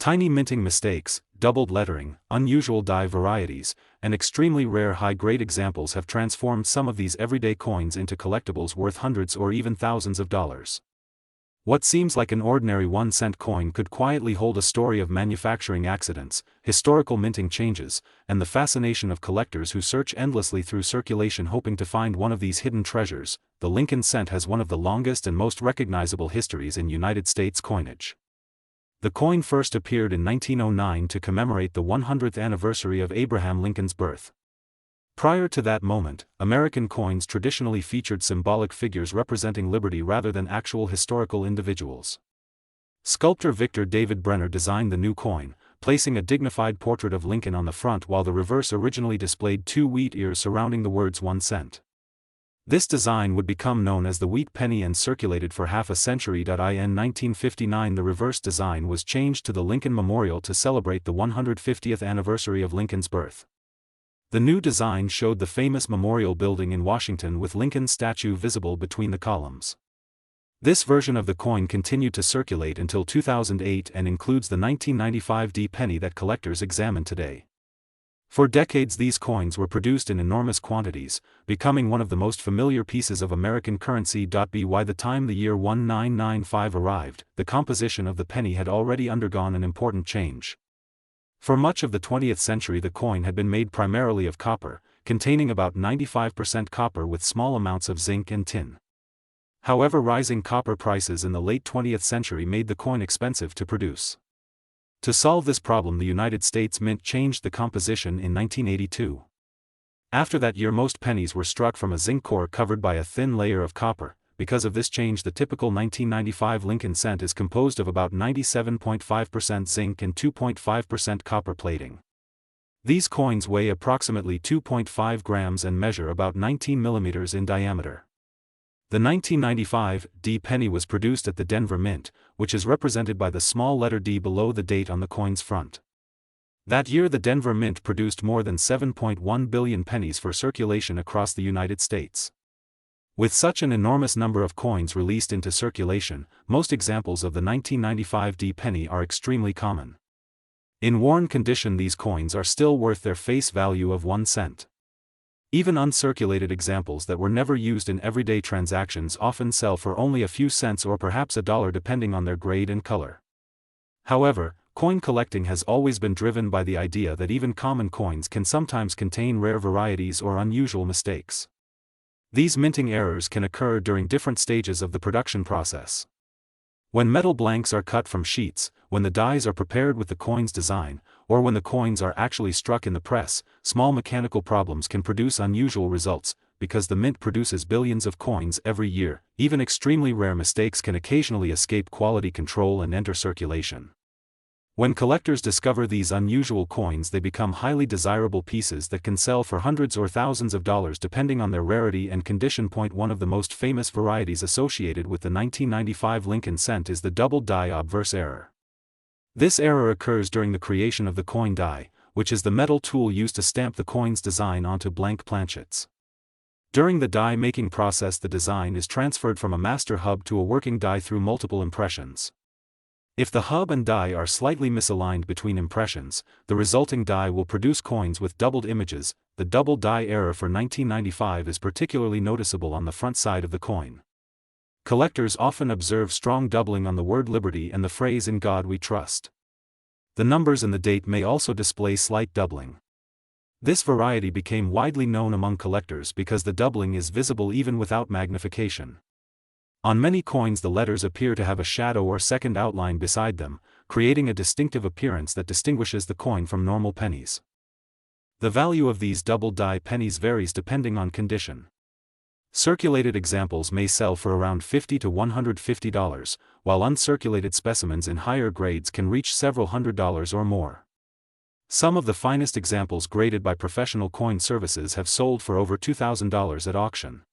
Tiny minting mistakes, doubled lettering, unusual die varieties, and extremely rare high-grade examples have transformed some of these everyday coins into collectibles worth hundreds or even thousands of dollars. What seems like an ordinary 1-cent coin could quietly hold a story of manufacturing accidents, historical minting changes, and the fascination of collectors who search endlessly through circulation hoping to find one of these hidden treasures. The Lincoln cent has one of the longest and most recognizable histories in United States coinage. The coin first appeared in 1909 to commemorate the 100th anniversary of Abraham Lincoln's birth. Prior to that moment, American coins traditionally featured symbolic figures representing liberty rather than actual historical individuals. Sculptor Victor David Brenner designed the new coin, placing a dignified portrait of Lincoln on the front while the reverse originally displayed 2 wheat ears surrounding the words 1 cent. This design would become known as the wheat penny and circulated for half a century. In 1959 the reverse design was changed to the Lincoln Memorial to celebrate the 150th anniversary of Lincoln's birth. The new design showed the famous Memorial Building in Washington with Lincoln's statue visible between the columns. This version of the coin continued to circulate until 2008 and includes the 1995 D penny that collectors examine today. For decades these coins were produced in enormous quantities, becoming one of the most familiar pieces of American currency. By the time the year 1995 arrived, the composition of the penny had already undergone an important change. For much of the 20th century the coin had been made primarily of copper, containing about 95% copper with small amounts of zinc and tin. However, rising copper prices in the late 20th century made the coin expensive to produce. To solve this problem, the United States Mint changed the composition in 1982. After that year most pennies were struck from a zinc core covered by a thin layer of copper. Because of this change the typical 1995 Lincoln cent is composed of about 97.5% zinc and 2.5% copper plating. These coins weigh approximately 2.5 grams and measure about 19 millimeters in diameter. The 1995 D penny was produced at the Denver Mint, which is represented by the small letter D below the date on the coin's front. That year the Denver Mint produced more than 7.1 billion pennies for circulation across the United States. With such an enormous number of coins released into circulation, most examples of the 1995 D penny are extremely common. In worn condition these coins are still worth their face value of 1 cent. Even uncirculated examples that were never used in everyday transactions often sell for only a few cents or perhaps $1 depending on their grade and color. However, coin collecting has always been driven by the idea that even common coins can sometimes contain rare varieties or unusual mistakes. These minting errors can occur during different stages of the production process. When metal blanks are cut from sheets, when the dies are prepared with the coin's design, or when the coins are actually struck in the press, small mechanical problems can produce unusual results. Because the mint produces billions of coins every year, even extremely rare mistakes can occasionally escape quality control and enter circulation. When collectors discover these unusual coins they become highly desirable pieces that can sell for hundreds or thousands of dollars depending on their rarity and condition. One of the most famous varieties associated with the 1995 Lincoln cent is the double die obverse error. This error occurs during the creation of the coin die, which is the metal tool used to stamp the coin's design onto blank planchets. During the die making process the design is transferred from a master hub to a working die through multiple impressions. If the hub and die are slightly misaligned between impressions, the resulting die will produce coins with doubled images. The double die error for 1995 is particularly noticeable on the front side of the coin. Collectors often observe strong doubling on the word liberty and the phrase "In God We Trust." The numbers and the date may also display slight doubling. This variety became widely known among collectors because the doubling is visible even without magnification. On many coins the letters appear to have a shadow or second outline beside them, creating a distinctive appearance that distinguishes the coin from normal pennies. The value of these double die pennies varies depending on condition. Circulated examples may sell for around $50 to $150, while uncirculated specimens in higher grades can reach several $100s or more. Some of the finest examples graded by professional coin services have sold for over $2,000 at auction.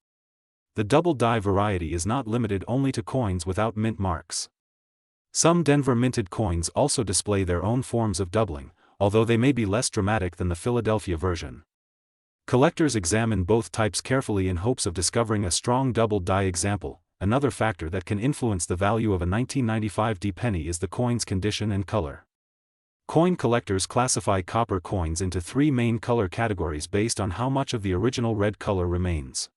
The double die variety is not limited only to coins without mint marks. Some Denver minted coins also display their own forms of doubling, although they may be less dramatic than the Philadelphia version. Collectors examine both types carefully in hopes of discovering a strong double die example. Another factor that can influence the value of a 1995 D penny is the coin's condition and color. Coin collectors classify copper coins into three main color categories based on how much of the original red color remains.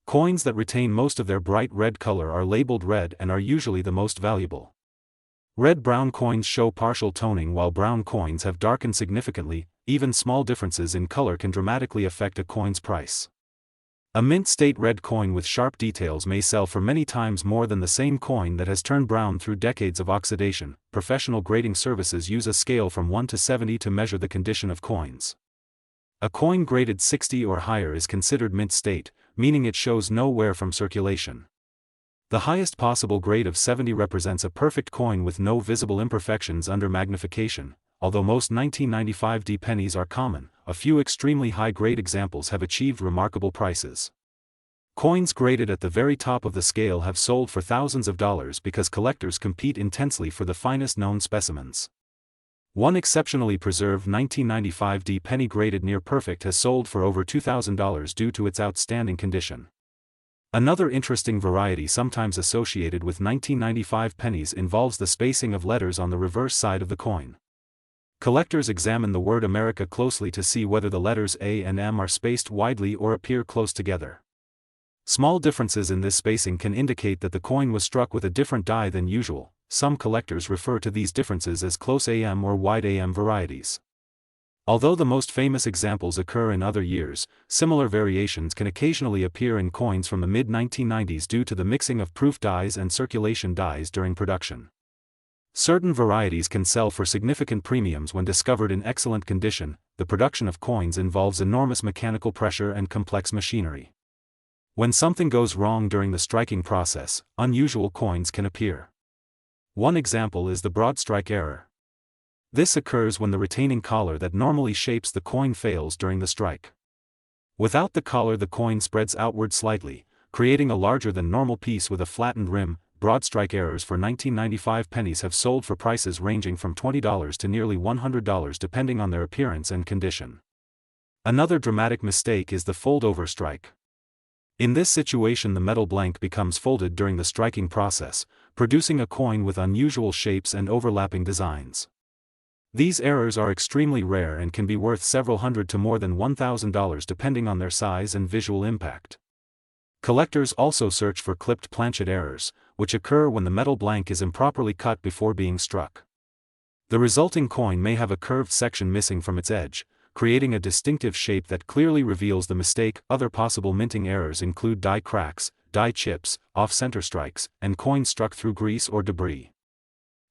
Coins that retain most of their bright red color are labeled red and are usually the most valuable. Red-brown coins show partial toning while brown coins have darkened significantly. Even small differences in color can dramatically affect a coin's price. A mint state red coin with sharp details may sell for many times more than the same coin that has turned brown through decades of oxidation. Professional grading services use a scale from 1 to 70 to measure the condition of coins. A coin graded 60 or higher is considered mint state, meaning it shows no wear from circulation. The highest possible grade of 70 represents a perfect coin with no visible imperfections under magnification. Although most 1995 D pennies are common, a few extremely high-grade examples have achieved remarkable prices. Coins graded at the very top of the scale have sold for thousands of dollars because collectors compete intensely for the finest known specimens. One exceptionally preserved 1995 D penny graded near perfect has sold for over $2,000 due to its outstanding condition. Another interesting variety sometimes associated with 1995 pennies involves the spacing of letters on the reverse side of the coin. Collectors examine the word America closely to see whether the letters A and M are spaced widely or appear close together. Small differences in this spacing can indicate that the coin was struck with a different die than usual. Some collectors refer to these differences as close AM or wide AM varieties. Although the most famous examples occur in other years, similar variations can occasionally appear in coins from the mid-1990s due to the mixing of proof dies and circulation dies during production. Certain varieties can sell for significant premiums when discovered in excellent condition. The production of coins involves enormous mechanical pressure and complex machinery. When something goes wrong during the striking process, unusual coins can appear. One example is the broad strike error. This occurs when the retaining collar that normally shapes the coin fails during the strike. Without the collar, the coin spreads outward slightly, creating a larger than normal piece with a flattened rim. Broad strike errors for 1995 pennies have sold for prices ranging from $20 to nearly $100 depending on their appearance and condition. Another dramatic mistake is the fold-over strike. In this situation, the metal blank becomes folded during the striking process, producing a coin with unusual shapes and overlapping designs. These errors are extremely rare and can be worth several hundred to more than $1,000 depending on their size and visual impact. Collectors also search for clipped planchet errors, which occur when the metal blank is improperly cut before being struck. The resulting coin may have a curved section missing from its edge, creating a distinctive shape that clearly reveals the mistake. Other possible minting errors include die cracks, die chips, off-center strikes, and coins struck through grease or debris.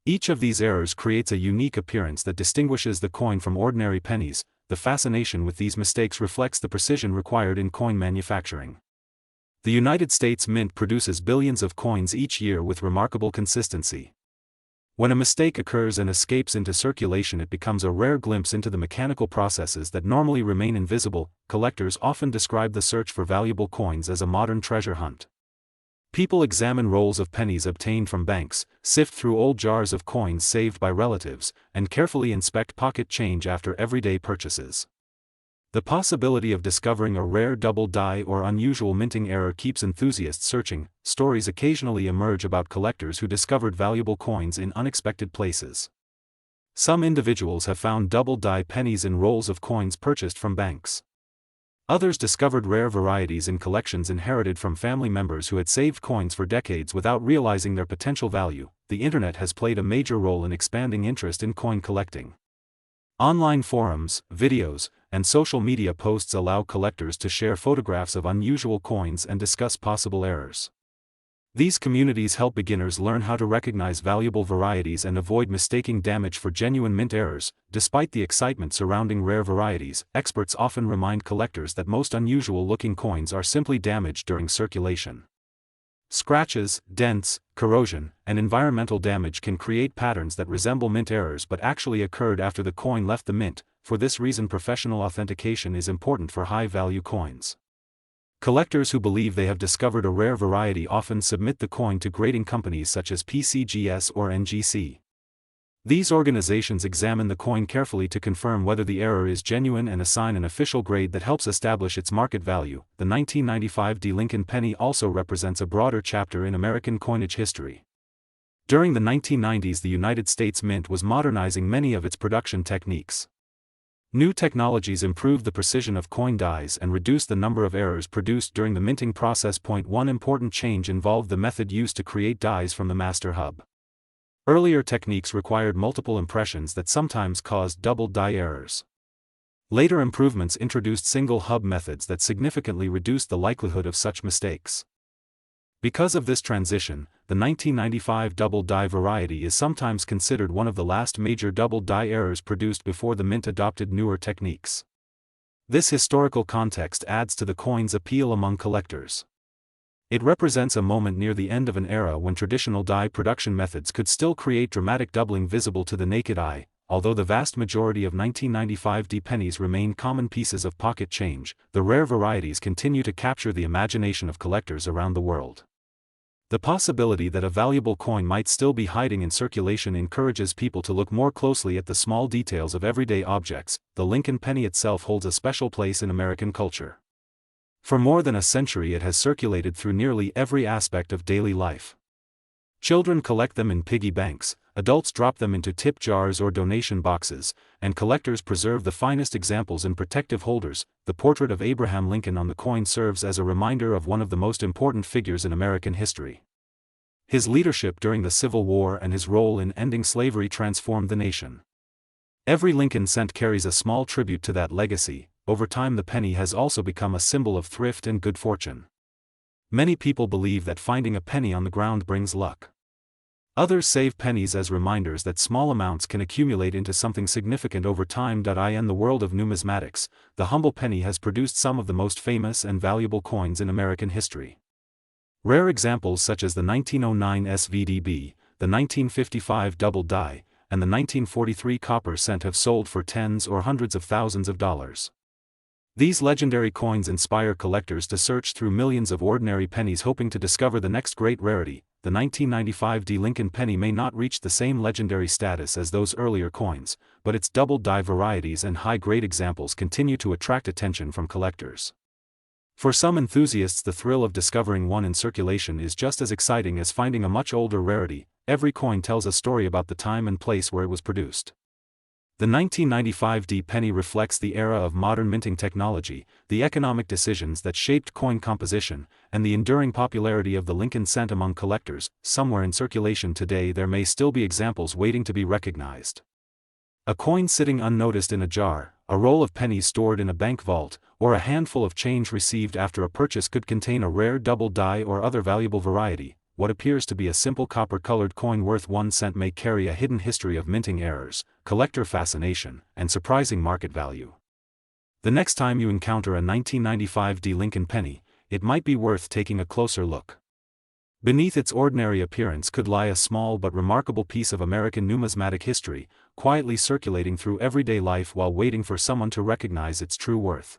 Each of these errors creates a unique appearance that distinguishes the coin from ordinary pennies. The fascination with these mistakes reflects the precision required in coin manufacturing. The United States Mint produces billions of coins each year with remarkable consistency. When a mistake occurs and escapes into circulation, it becomes a rare glimpse into the mechanical processes that normally remain invisible. Collectors often describe the search for valuable coins as a modern treasure hunt. People examine rolls of pennies obtained from banks, sift through old jars of coins saved by relatives, and carefully inspect pocket change after everyday purchases. The possibility of discovering a rare double die or unusual minting error keeps enthusiasts searching. Stories occasionally emerge about collectors who discovered valuable coins in unexpected places. Some individuals have found double die pennies in rolls of coins purchased from banks. Others discovered rare varieties in collections inherited from family members who had saved coins for decades without realizing their potential value. The internet has played a major role in expanding interest in coin collecting. Online forums, videos, and social media posts allow collectors to share photographs of unusual coins and discuss possible errors. These communities help beginners learn how to recognize valuable varieties and avoid mistaking damage for genuine mint errors. Despite the excitement surrounding rare varieties, experts often remind collectors that most unusual-looking coins are simply damaged during circulation. Scratches, dents, corrosion, and environmental damage can create patterns that resemble mint errors but actually occurred after the coin left the mint. For this reason, professional authentication is important for high-value coins. Collectors who believe they have discovered a rare variety often submit the coin to grading companies such as PCGS or NGC. These organizations examine the coin carefully to confirm whether the error is genuine and assign an official grade that helps establish its market value. The 1995 D. Lincoln penny also represents a broader chapter in American coinage history. During the 1990s, the United States Mint was modernizing many of its production techniques. New technologies improved the precision of coin dies and reduced the number of errors produced during the minting process. One important change involved the method used to create dies from the master hub. Earlier techniques required multiple impressions that sometimes caused double die errors. Later improvements introduced single hub methods that significantly reduced the likelihood of such mistakes. Because of this transition, the 1995 double die variety is sometimes considered one of the last major double die errors produced before the mint adopted newer techniques. This historical context adds to the coin's appeal among collectors. It represents a moment near the end of an era when traditional die production methods could still create dramatic doubling visible to the naked eye. Although the vast majority of 1995 D pennies remain common pieces of pocket change, the rare varieties continue to capture the imagination of collectors around the world. The possibility that a valuable coin might still be hiding in circulation encourages people to look more closely at the small details of everyday objects. The Lincoln penny itself holds a special place in American culture. For more than a century, it has circulated through nearly every aspect of daily life. Children collect them in piggy banks, adults drop them into tip jars or donation boxes, and collectors preserve the finest examples in protective holders. The portrait of Abraham Lincoln on the coin serves as a reminder of one of the most important figures in American history. His leadership during the Civil War and his role in ending slavery transformed the nation. Every Lincoln cent carries a small tribute to that legacy. Over time, the penny has also become a symbol of thrift and good fortune. Many people believe that finding a penny on the ground brings luck. Others save pennies as reminders that small amounts can accumulate into something significant over time. In the world of numismatics, the humble penny has produced some of the most famous and valuable coins in American history. Rare examples such as the 1909 SVDB, the 1955 double die, and the 1943 copper cent have sold for tens or hundreds of thousands of dollars. These legendary coins inspire collectors to search through millions of ordinary pennies hoping to discover the next great rarity. The 1995 D Lincoln penny may not reach the same legendary status as those earlier coins, but its double die varieties and high-grade examples continue to attract attention from collectors. For some enthusiasts, the thrill of discovering one in circulation is just as exciting as finding a much older rarity. Every coin tells a story about the time and place where it was produced. The 1995 D penny reflects the era of modern minting technology, the economic decisions that shaped coin composition, and the enduring popularity of the Lincoln cent among collectors. Somewhere in circulation today there may still be examples waiting to be recognized. A coin sitting unnoticed in a jar, a roll of pennies stored in a bank vault, or a handful of change received after a purchase could contain a rare double die or other valuable variety. What appears to be a simple copper-colored coin worth 1 cent may carry a hidden history of minting errors, collector fascination, and surprising market value. The next time you encounter a 1995 D Lincoln penny, it might be worth taking a closer look. Beneath its ordinary appearance could lie a small but remarkable piece of American numismatic history, quietly circulating through everyday life while waiting for someone to recognize its true worth.